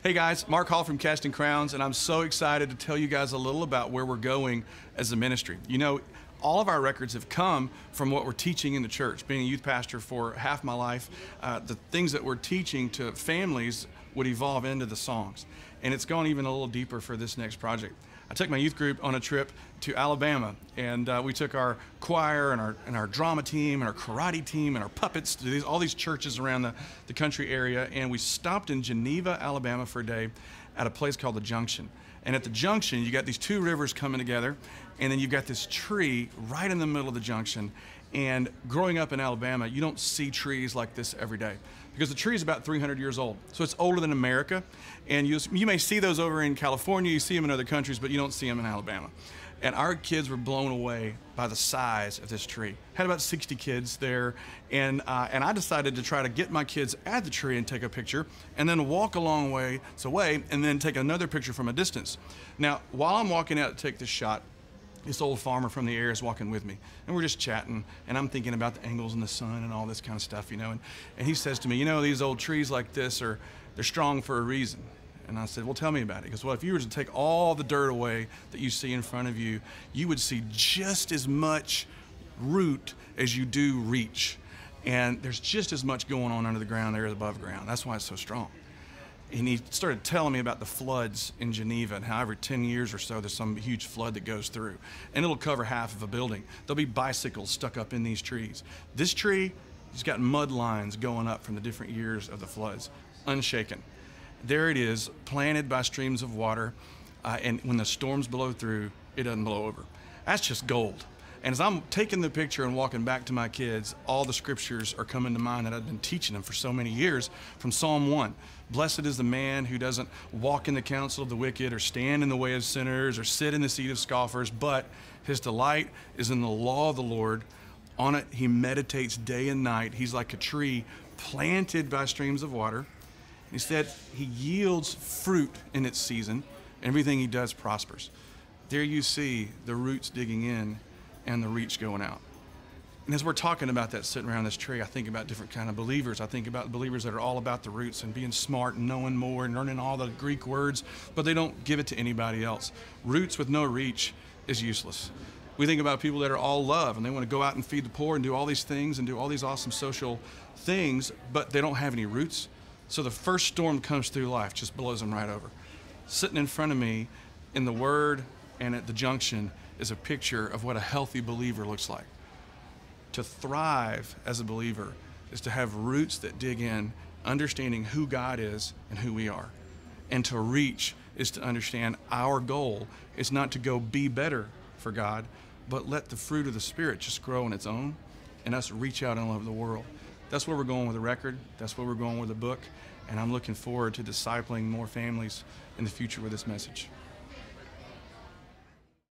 Hey guys, Mark Hall from Casting Crowns, and I'm so excited to tell you guys a little about where we're going as a ministry. You know, all of our records have come from what we're teaching in the church. Being a youth pastor for half my life, the things that we're teaching to families would evolve into the songs. And it's gone even a little deeper for this next project. I took my youth group on a trip to Alabama, and we took our choir and our drama team and our karate team and our puppets to all these churches around the country area, and we stopped in Geneva, Alabama for a day at a place called the Junction. And at the Junction, you got these two rivers coming together, and then you've got this tree right in the middle of the Junction. And growing up in Alabama, you don't see trees like this every day because the tree is about 300 years old. So it's older than America. And you may see those over in California, you see them in other countries, but you don't see them in Alabama. And our kids were blown away by the size of this tree. Had about 60 kids there, and I decided to try to get my kids at the tree and take a picture, and then walk a long way away, and then take another picture from a distance. Now, while I'm walking out to take this shot, this old farmer from the area is walking with me, and we're just chatting, and I'm thinking about the angles in the sun and all this kind of stuff, you know, and he says to me, you know, these old trees like this they're strong for a reason. And I said, well, tell me about it. He goes, well, if you were to take all the dirt away that you see in front of you, you would see just as much root as you do reach. And there's just as much going on under the ground there as above ground. That's why it's so strong. And he started telling me about the floods in Geneva and how every 10 years or so there's some huge flood that goes through. And it'll cover half of a building. There'll be bicycles stuck up in these trees. This tree has got mud lines going up from the different years of the floods, unshaken. There it is, planted by streams of water, and when the storms blow through, it doesn't blow over. That's just gold. And as I'm taking the picture and walking back to my kids, all the scriptures are coming to mind that I've been teaching them for so many years from Psalm 1. Blessed is the man who doesn't walk in the counsel of the wicked or stand in the way of sinners or sit in the seat of scoffers, but his delight is in the law of the Lord. On it he meditates day and night. He's like a tree planted by streams of water. He said he yields fruit in its season. Everything he does prospers. There you see the roots digging in and the reach going out. And as we're talking about that sitting around this tree, I think about different kind of believers. I think about believers that are all about the roots and being smart and knowing more and learning all the Greek words, but they don't give it to anybody else. Roots with no reach is useless. We think about people that are all love and they want to go out and feed the poor and do all these things and do all these awesome social things, but they don't have any roots. So the first storm that comes through life just blows them right over. Sitting in front of me in the Word and at the Junction is a picture of what a healthy believer looks like. To thrive as a believer is to have roots that dig in, understanding who God is and who we are. And to reach is to understand our goal is not to go be better for God, but let the fruit of the Spirit just grow on its own and us reach out all over the world. That's where we're going with the record. That's where we're going with the book. And I'm looking forward to discipling more families in the future with this message.